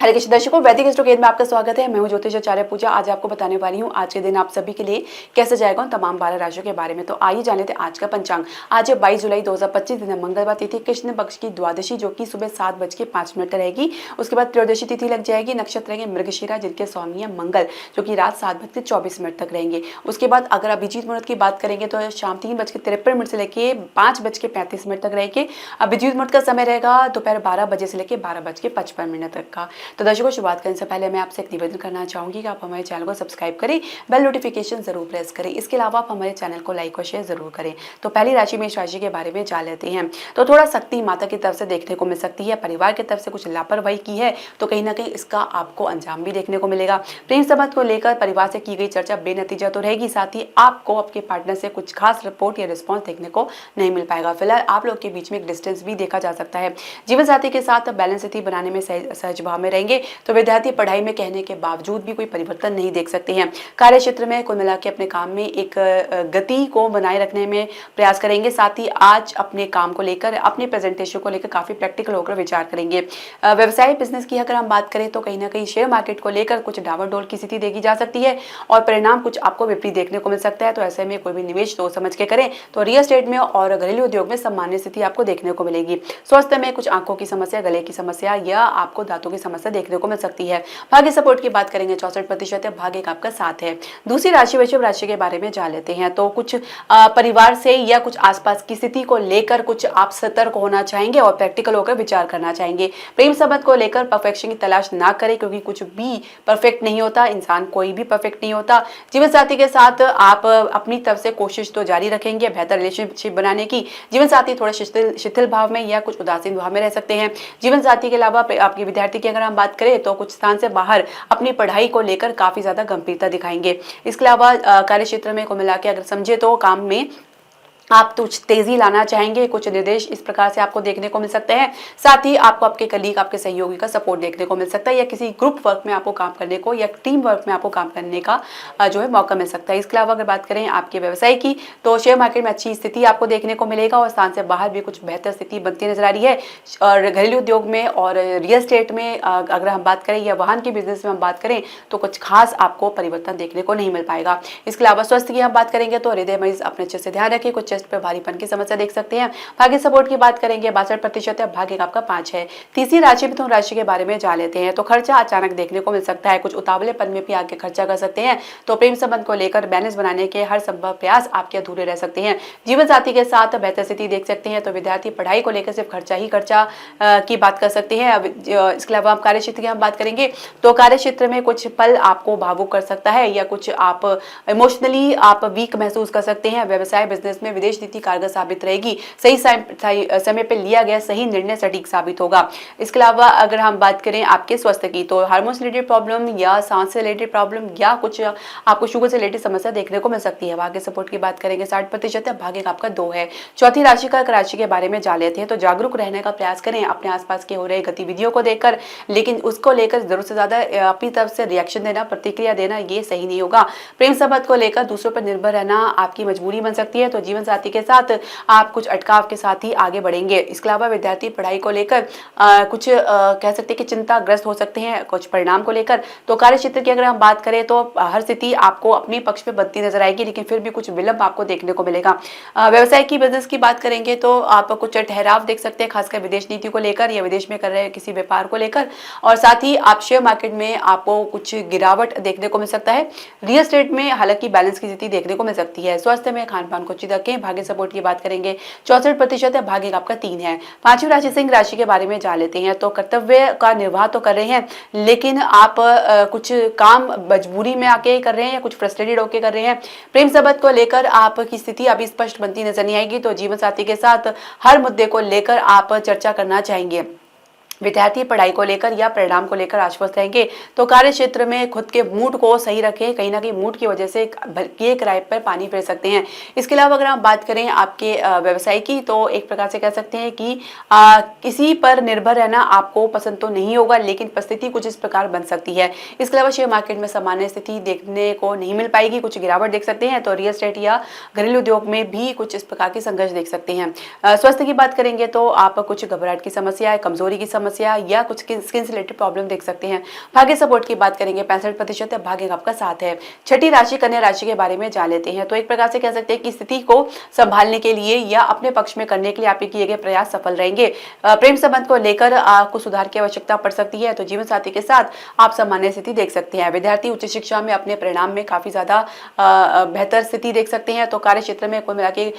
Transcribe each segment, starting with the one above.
हरे कृष्ण दर्शकों, वैदिक एस्ट्रोगेद में आपका स्वागत है। मैं हूं ज्योतिषाचार्य पूजा। आज आपको बताने वाली हूं आज के दिन आप सभी के लिए कैसे जाएगा उन तमाम 12 राशियों के बारे में। तो आइए जान लेते हैं आज का पंचांग। आज है 22 जुलाई 2025, दिन है मंगलवार, तिथि कृष्ण पक्ष की द्वादशी जो कि सुबह 7:05 रहेगी। उसके बाद त्रयोदशी तिथि लग जाएगी। नक्षत्र रहेंगे मृगशिरा जिनके स्वामी है मंगल, जो कि रात 7:24 तक रहेंगे। उसके बाद अगर अभिजीत मुहूर्त की बात करेंगे तो शाम 3:53 से लेकर 5:35 तक रहेंगे। अभिजीत मुहूर्त का समय रहेगा दोपहर 12 बजे से लेकर 12:55 तक का। तो दर्शकों, शुरुआत करने से पहले मैं आपसे एक निवेदन करना चाहूंगी कि आप हमारे चैनल को सब्सक्राइब करें, बेल नोटिफिकेशन जरूर प्रेस करें। इसके अलावा आप हमारे चैनल को लाइक और शेयर जरूर करें। तो पहली राशि मेष राशि के बारे में जान लेते हैं। तो थोड़ा सख्ती माता की तरफ से देखने को मिल सकती है। परिवार की तरफ से कुछ लापरवाही की है तो कहीं ना कहीं इसका आपको अंजाम भी देखने को मिलेगा। प्रेम संबंध को लेकर परिवार से की गई चर्चा बेनतीजा तो रहेगी, साथ ही आपको आपके पार्टनर से कुछ खास रिपोर्ट या रिस्पॉन्स देखने को नहीं मिल पाएगा। फिलहाल आप लोग के बीच में एक डिस्टेंस भी देखा जा सकता है। जीवन साथी के साथ बैलेंस स्थिति बनाने में सहज भाव में रहेंगे। तो विद्यार्थी पढ़ाई में कहने के बावजूद भी कोई परिवर्तन नहीं देख सकते हैं। कार्य क्षेत्र में कुल मिला के अपने काम में एक गति को बनाए रखने में प्रयास करेंगे। साथ ही आज अपने काम को लेकर, अपने प्रेजेंटेशन को लेकर काफी प्रैक्टिकल होकर विचार करेंगे। व्यवसाय बिजनेस की अगर हम बात करें तो कहीं ना कहीं शेयर मार्केट को लेकर कुछ डावाडोल की स्थिति देखी जा सकती है और परिणाम कुछ आपको विपरीत देखने को मिल सकता है। तो ऐसे में कोई भी निवेश सोच समझ के करें तो रियल एस्टेट में और घरेलू उद्योग में सामान्य स्थिति आपको देखने को मिलेगी। स्वास्थ्य में कुछ आंखों की समस्या, गले की समस्या या आपको दांतों की समस्या देखने को मिल सकती है। भाग्य सपोर्ट की बात करेंगे 64% है। भाग्य का आपका साथ है। दूसरी राशि वृषभ राशि के बारे में जान लेते हैं। तो कुछ परिवार से या कुछ आसपास की स्थिति को लेकर कुछ आप सतर्क होना चाहेंगे और प्रैक्टिकल होकर विचार करना चाहेंगे। प्रेम संबंध को लेकर परफेक्शन की तलाश ना करें, क्योंकि कुछ भी परफेक्ट नहीं होता, इंसान कोई भी परफेक्ट नहीं होता। जीवन साथी के साथ आप अपनी तरफ से कोशिश तो जारी रखेंगे बेहतर रिलेशनशिप बनाने की। जीवन साथी थोड़ा शिथिल भाव में या कुछ उदासीन भाव में रह सकते हैं। जीवन साथी के अलावा आपके विद्यार्थी की अगर हम बात करें तो कुछ स्थान से बाहर अपनी पढ़ाई को लेकर काफी ज्यादा गंभीरता दिखाएंगे। इसके अलावा कार्य क्षेत्र में को मिला के अगर समझे तो काम में आप कुछ तेजी लाना चाहेंगे। कुछ निर्देश इस प्रकार से आपको देखने को मिल सकते हैं। साथ ही आपको आपके कलीग, आपके सहयोगी का सपोर्ट देखने को मिल सकता है या किसी ग्रुप वर्क में आपको काम करने को या टीम वर्क में आपको काम करने का जो है मौका मिल सकता है। इसके अलावा अगर बात करें आपके व्यवसाय की तो शेयर मार्केट में अच्छी स्थिति आपको देखने को मिलेगा और स्थान से बाहर भी कुछ बेहतर स्थिति बनती नजर आ रही है। और घरेलू उद्योग में और रियल एस्टेट में अगर हम बात करें या वाहन के बिजनेस में हम बात करें तो कुछ खास आपको परिवर्तन देखने को नहीं मिल पाएगा। इसके अलावा स्वास्थ्य की हम बात करेंगे तो हृदय मरीज अपने अच्छे से ध्यान रखें। कुछ चेस्ट पर भारीपन की समस्या देख सकते हैं। भाग्य सपोर्ट की बात करेंगे 62% है। भाग्य का आपका 5 है। तीसरी राशि मिथुन राशि के बारे में जान लेते हैं। तो खर्चा अचानक देखने को मिल सकता है। कुछ उतावलेपन में भी आगे खर्चा कर सकते हैं। तो प्रेम संबंध को लेकर बैलेंस बनाने के हर संभव प्रयास आपके अधूरे रह सकते हैं। जीवन साथी के साथ बेहतर स्थिति देख सकते हैं। तो विद्यार्थी पढ़ाई को लेकर सिर्फ खर्चा ही खर्चा की बात कर सकते हैं। इसके अलावा कार्य क्षेत्र की हम बात करेंगे तो कार्य क्षेत्र में कुछ पल आपको भावुक कर सकता है या कुछ आप इमोशनली आप वीक महसूस कर सकते हैं। व्यवसाय बिजनेस में विदेश नीति कारगर साबित रहेगी। सही समय पे लिया गया सही निर्णय सटीक साबित होगा। इसके अलावा अगर हम बात करें आपके स्वास्थ्य की तो हार्मोन से रिलेटेड प्रॉब्लम या सांस से रिलेटेड प्रॉब्लम या कुछ आपको शुगर से रिलेटेड समस्या देखने को मिल सकती है। भाग्य सपोर्ट की बात करेंगे 60% है। भाग्य का आपका 2 है। चौथी राशि का राशि के बारे में जान लेते हैं। तो जागरूक रहने का प्रयास करें अपने आसपास के हो रहे गतिविधियों को देखकर, लेकिन उसको लेकर जरूरत से ज्यादा अपनी तरफ से रिएक्शन देना, प्रतिक्रिया देना ये सही नहीं होगा। प्रेम संबंध को लेकर दूसरों पर निर्भर रहना आपकी मजबूरी बन सकती है। तो जीवन साथी के साथ आप कुछ अटकाव के साथ ही आगे बढ़ेंगे। इसके अलावा विद्यार्थी पढ़ाई को लेकर कुछ कह सकते हैं कि चिंताग्रस्त हो सकते हैं कुछ परिणाम को लेकर। तो कार्य क्षेत्र की अगर हम बात करें तो हर स्थिति आपको अपने पक्ष में बनती नजर आएगी, लेकिन फिर भी कुछ विलंब आपको देखने को मिलेगा। व्यवसाय की बिजनेस की बात करेंगे तो आप कुछ ठहराव देख सकते हैं, खासकर विदेश नीति को लेकर या विदेश में कर रहे किसी व्यापार को लेकर। और साथ ही आप शेयर मार्केट में आपको कुछ गिरावट देखने को मिल सकता है। रियल एस्टेट में हालांकि बैलेंस की स्थिति देखने को मिल सकती है। स्वास्थ्य में खान पान को अच्छी रखें। भाग्य सपोर्ट की बात करेंगे 64% है। भाग्य का आपका 3 है। पांचवी राशि सिंह राशि के बारे में जान लेते हैं। तो कर्तव्य का निर्वाह तो कर रहे हैं, लेकिन आप कुछ काम मजबूरी में आके कर रहे हैं या कुछ फ्रस्ट्रेटेड होकर कर रहे हैं। प्रेम संबंध को लेकर आपकी स्थिति अभी स्पष्ट बनती नजर नहीं आएगी। तो जीवन साथी के साथ हर मुद्दे को लेकर आप चर्चा करना चाहेंगे। विद्यार्थी पढ़ाई को लेकर या परिणाम को लेकर आश्वस्त रहेंगे। तो कार्य क्षेत्र में खुद के मूड को सही रखें। कहीं ना कहीं मूड की वजह से भड़के किराए पर पानी फेर सकते हैं। इसके अलावा अगर आप बात करें आपके व्यवसाय की तो एक प्रकार से कह सकते हैं कि किसी पर निर्भर रहना आपको पसंद तो नहीं होगा, लेकिन परिस्थिति कुछ इस प्रकार बन सकती है। इसके अलावा शेयर मार्केट में सामान्य स्थिति देखने को नहीं मिल पाएगी, कुछ गिरावट देख सकते हैं। तो रियल एस्टेट या घरेलू उद्योग में भी कुछ इस प्रकार की संघर्ष देख सकते हैं। स्वास्थ्य की बात करेंगे तो आप कुछ घबराहट की समस्या है, कमजोरी की समस्या समस्या या कुछ स्किन से रिलेटेड प्रॉब्लम देख सकते हैं। भाग्य सपोर्ट की बात करेंगे 65% है, भाग्य आपका साथ है। छठी राशि कन्या राशि के बारे में जान लेते हैं। तो एक प्रकार से कह सकते हैं कि स्थिति को संभालने के लिए या अपने पक्ष में करने के लिए आपके किए गए प्रयास सफल रहेंगे। प्रेम संबंध को लेकर आपको सुधार की आवश्यकता पड़ सकती है। तो जीवन साथी के साथ आप सामान्य स्थिति देख सकते हैं। विद्यार्थी उच्च शिक्षा में अपने परिणाम में काफी ज्यादा बेहतर स्थिति देख सकते हैं। तो कार्य क्षेत्र में कुल मिला के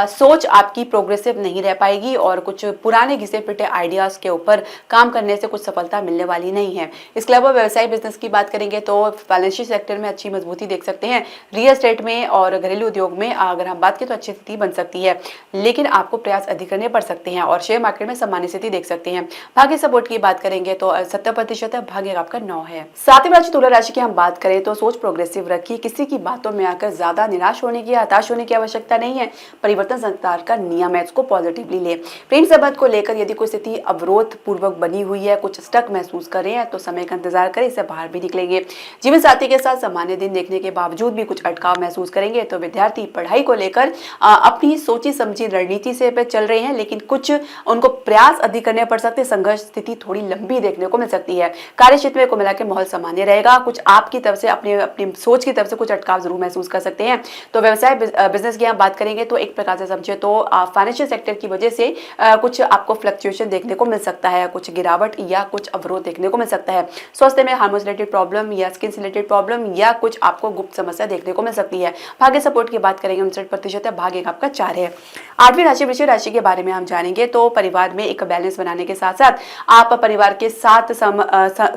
सोच आपकी प्रोग्रेसिव नहीं रह पाएगी और कुछ पुराने घिसे पिटे आइडियाज के ऊपर काम करने से कुछ सफलता मिलने वाली नहीं है। इसके अलावा व्यवसाय बिजनेस की बात करेंगे तो फाइनेंशियल सेक्टर में अच्छी मजबूती देख सकते हैं। रियल एस्टेट में और घरेलू उद्योग में अगर हम बात करें तो अच्छी स्थिति बन सकती है, लेकिन आपको प्रयास अधिक करने पड़ सकते हैं और शेयर मार्केट में सामान्य स्थिति देख सकते हैं। भाग्य सपोर्ट की बात करेंगे तो 70% है, भाग्य आपका 9 है। सातवीं राशि तुला राशि की हम बात करें तो सोच प्रोग्रेसिव रखिए। किसी की बातों में आकर ज्यादा निराश होने की, हताश होने की आवश्यकता नहीं है। परिवर्तन संसार का नियम है, इसको पॉजिटिवली ले। प्रेम संबंध को लेकर यदि कोई स्थिति अवरोध पूर्वक बनी हुई है, कुछ स्टक महसूस कर रहे हैं तो समय का इंतजार करें, इससे बाहर भी निकलेंगे। जीवन साथी के साथ सामान्य दिन देखने के बावजूद भी कुछ अटकाव महसूस करेंगे। तो विद्यार्थी पढ़ाई को लेकर अपनी सोची समझी रणनीति से चल रहे हैं, लेकिन कुछ उनको प्रयास अधिक करने पड़ सकते हैं। संघर्ष स्थिति थोड़ी लंबी देखने को मिल सकती है। कार्य क्षेत्र में को मिला के माहौल सामान्य रहेगा। कुछ आपकी तरफ से अपनी सोच की तरफ से कुछ अटकाव जरूर महसूस कर सकते हैं। तो व्यवसाय बिजनेस की हम बात करेंगे तो एक प्रकार से समझे तो फाइनेंशियल सेक्टर की वजह से कुछ आपको फ्लक्चुएशन देखने को मिल सकता है, कुछ गिरावट या कुछ अवरोध देखने को मिल सकता है। स्वास्थ्य में हार्मोन रिलेटेड प्रॉब्लम या स्किन से रिलेटेड प्रॉब्लम या कुछ आपको गुप्त समस्या देखने को मिल सकती है। भाग्य सपोर्ट की बात करेंगे 59% है, भाग्य आपका 4 है। आठवीं राशि वृश्चिक राशि के बारे में हम जानेंगे। तो परिवार में एक बैलेंस बनाने के साथ साथ आप परिवार के साथ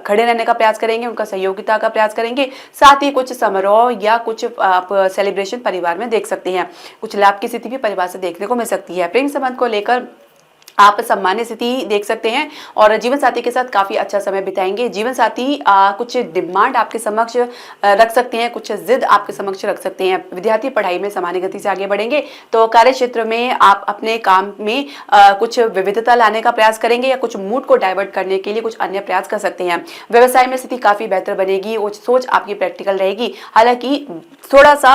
खड़े रहने का प्रयास करेंगे, उनका सहयोगिता का प्रयास करेंगे। साथ ही कुछ समारोह या कुछ आप सेलिब्रेशन परिवार में देख सकते हैं। कुछ लाभ की स्थिति भी परिवार से देखने को मिल सकती है। प्रेम संबंध को लेकर आप सामान्य स्थिति देख सकते हैं और जीवन साथी के साथ काफी अच्छा समय बिताएंगे। जीवन साथी कुछ डिमांड आपके समक्ष रख सकते हैं, कुछ जिद आपके समक्ष रख सकते हैं। विद्यार्थी पढ़ाई में सामान्य गति से आगे बढ़ेंगे। तो कार्य क्षेत्र में आप अपने काम में कुछ विविधता लाने का प्रयास करेंगे या कुछ मूड को डाइवर्ट करने के लिए कुछ अन्य प्रयास कर सकते हैं। व्यवसाय में स्थिति काफी बेहतर बनेगी और सोच आपकी प्रैक्टिकल रहेगी। हालांकि थोड़ा सा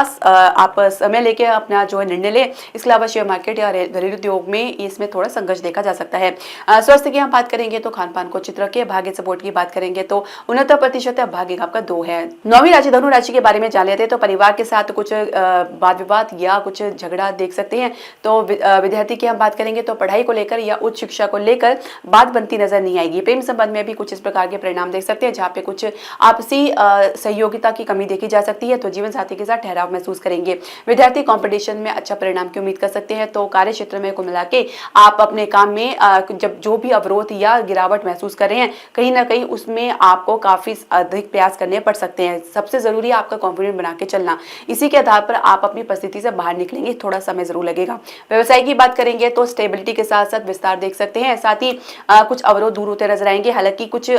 आप समय लेके अपना जो है निर्णय ले। इसके अलावा शेयर मार्केट या घरेलू उद्योग में इसमें थोड़ा संघर्ष देखा जा सकता है। स्वास्थ्य की हम बात करेंगे तो खान पान को उचित रखिए। भाग्य सपोर्ट की बात करेंगे तो 69% है, भाग्य आपका 2 है। 9वीं राशि धनु राशि के बारे में जान लेते हैं। तो परिवार के साथ कुछ वाद विवाद या कुछ झगड़ा देख सकते हैं। तो विद्यार्थी की हम बात करेंगे तो पढ़ाई को लेकर या उच्च शिक्षा को लेकर बात बनती नजर नहीं आएगी। प्रेम संबंध में भी कुछ इस प्रकार के परिणाम देख सकते हैं जहाँ पे कुछ आपसी सहयोगिता की कमी देखी जा सकती है। तो जीवन साथी के साथ ठहराव महसूस करेंगे। विद्यार्थी कंपटीशन में अच्छा परिणाम की उम्मीद कर सकते हैं। तो कार्य क्षेत्र में कुल मिला के आप अपने काम में जब जो भी अवरोध या गिरावट महसूस कर रहे हैं, कहीं ना कहीं उसमें आपको काफी अधिक प्रयास करने पड़ सकते हैं। सबसे जरूरी है आपका कॉन्फिडेंस बना के चलना। इसी के आधार पर आप अपनी परिस्थिति से बाहर निकलेंगे, थोड़ा समय जरूर लगेगा। व्यवसाय की बात करेंगे तो स्टेबिलिटी के साथ साथ विस्तार देख सकते हैं। साथ ही कुछ अवरोध दूर होते नजर आएंगे। हालांकि कुछ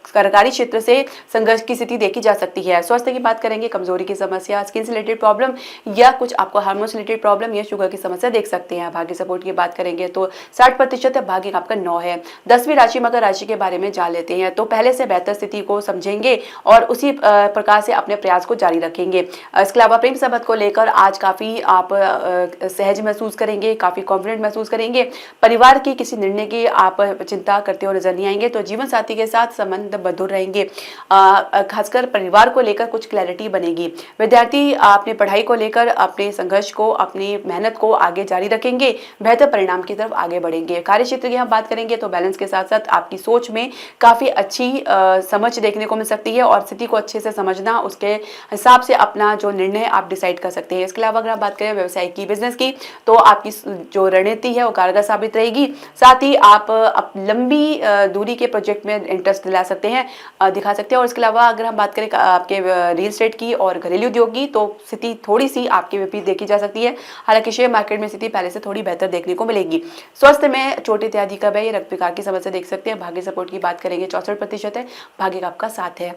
सरकारी क्षेत्र से संघर्ष की स्थिति देखी जा सकती है। स्वास्थ्य की बात करेंगे, कमजोरी की समस्या, स्किन से रिलेटेड प्रॉब्लम या कुछ आपको हार्मोन से रिलेटेड प्रॉब्लम या शुगर की समस्या देख सकते हैं। भाग्य सपोर्ट की बात करेंगे तो 60% है, भाग्य आपका 9 है। 10वीं राशि मकर राशि के बारे में जान लेते हैं। तो पहले से बेहतर स्थिति को समझेंगे और उसी प्रकार से अपने प्रयास को जारी रखेंगे। इसके अलावा प्रेम संबंध को लेकर आज काफी आप सहज महसूस करेंगे, काफी कॉन्फिडेंट महसूस करेंगे। परिवार की किसी निर्णय की आप चिंता करते हुए नजर नहीं आएंगे। तो जीवन साथी के साथ संबंध मधुर रहेंगे। खासकर परिवार को लेकर कुछ क्लैरिटी बनेगी। विद्यार्थी अपने पढ़ाई को लेकर अपने संघर्ष को, अपनी मेहनत को आगे जारी रखेंगे, बेहतर परिणाम की तरफ आगे बढ़ेंगे। कार्य क्षेत्र की हम बात करेंगे तो बैलेंस के साथ साथ आपकी सोच में काफी अच्छी समझ देखने को मिल सकती है और स्थिति को अच्छे से समझना, उसके हिसाब से अपना जो निर्णय आप डिसाइड कर सकते हैं। इसके अलावा अगर आप बात करें व्यवसाय की, बिजनेस की, तो आपकी जो रणनीति है वो कारगर साबित रहेगी। साथ ही आप लंबी दूरी के प्रोजेक्ट में इंटरेस्ट दिला सकते हैं, दिखा सकते हैं। और इसके अलावा अगर हम बात करें आपके रियल एस्टेट की और घरेलू उद्योग की, तो स्थिति थोड़ी सी आपकी विपरीत देखी जा सकती है। हालांकि शेयर मार्केट में स्थिति पहले से थोड़ी बेहतर देखने को मिलेगी। स्वास्थ्य में चोट इत्यादि का है, रक्त विकार की समस्या देख सकते हैं। भाग्य सपोर्ट की बात करेंगे 64% है, भाग्य आपका 7 है।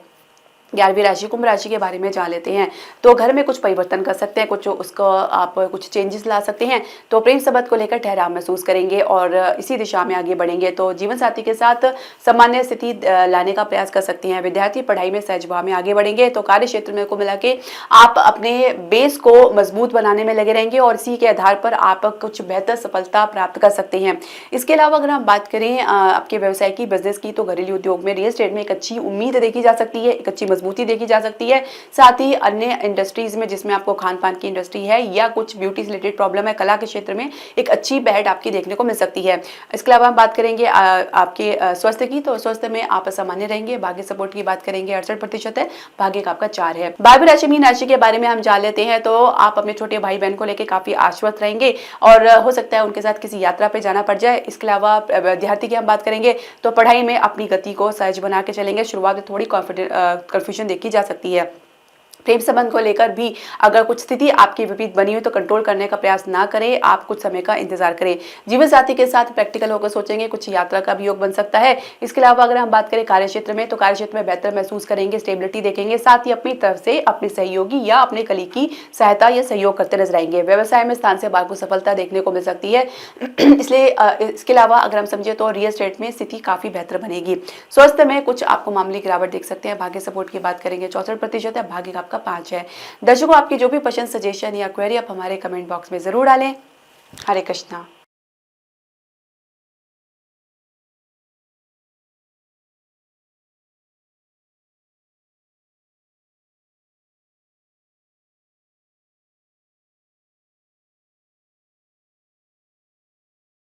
11वीं राशि कुंभ राशि के बारे में जान लेते हैं। तो घर में कुछ परिवर्तन कर सकते हैं, कुछ उसको आप कुछ चेंजेस ला सकते हैं। तो प्रेम संबंध को लेकर ठहराव महसूस करेंगे और इसी दिशा में आगे बढ़ेंगे। तो जीवन साथी के साथ सामान्य स्थिति लाने का प्रयास कर सकते हैं। विद्यार्थी पढ़ाई में सहज भाव में आगे बढ़ेंगे। तो कार्य क्षेत्र में को मिला के आप अपने बेस को मजबूत बनाने में लगे रहेंगे और इसी के आधार पर आप कुछ बेहतर सफलता प्राप्त कर सकते हैं। इसके अलावा अगर हम बात करें आपके व्यवसाय की, बिजनेस की, तो घरेलू उद्योग में, रियल एस्टेट में एक अच्छी उम्मीद देखी जा सकती है, एक अच्छी मजबूती देखी जा सकती है। साथ ही अन्य इंडस्ट्रीज में जिसमें आपको खान पान की इंडस्ट्री है या कुछ ब्यूटी से रिलेटेड प्रॉब्लम है, कला के क्षेत्र में एक अच्छी बहट आपकी देखने को मिल सकती है। इसके अलावा हम बात करेंगे आपके स्वास्थ्य की, तो स्वास्थ्य में आप सामान्य रहेंगे। भाग्य सपोर्ट की बात करेंगे 68% है, भाग्य का आपका 4 है। 12वीं राशि मीन राशि के बारे में हम जान लेते हैं। तो आप अपने छोटे भाई बहन को लेकर काफी आश्वस्त रहेंगे और हो सकता है उनके साथ किसी यात्रा पे जाना पड़ जाए। इसके अलावा विद्यार्थी की हम बात करेंगे तो पढ़ाई में अपनी गति को सहज बना के चलेंगे। शुरुआत में थोड़ी कंफ्यूजन देखी जा सकती है। प्रेम संबंध को लेकर भी अगर कुछ स्थिति आपकी विपरीत बनी हो तो कंट्रोल करने का प्रयास ना करें, आप कुछ समय का इंतजार करें। जीवन साथी के साथ प्रैक्टिकल होकर सोचेंगे, कुछ यात्रा का भी योग बन सकता है। इसके अलावा अगर हम बात करें कार्य क्षेत्र में, तो कार्य क्षेत्र में बेहतर महसूस करेंगे, स्टेबिलिटी देखेंगे। साथ ही अपनी तरफ से अपने सहयोगी या अपने कलीग की सहायता या सहयोग करते नजर आएंगे। व्यवसाय में स्थान से बाहर को सफलता देखने को मिल सकती है। इसलिए इसके अलावा अगर हम समझे तो रियल एस्टेट में स्थिति काफी बेहतर बनेगी। स्वास्थ्य में कुछ आपको मामूली गिरावट देख सकते हैं। भाग्य सपोर्ट की बात करेंगे 64% है, भाग्य का आपका 5 है। दर्शकों, आपकी जो भी पसंद, सजेशन या क्वेरी आप हमारे कमेंट बॉक्स में जरूर डालें। हरे कृष्णा।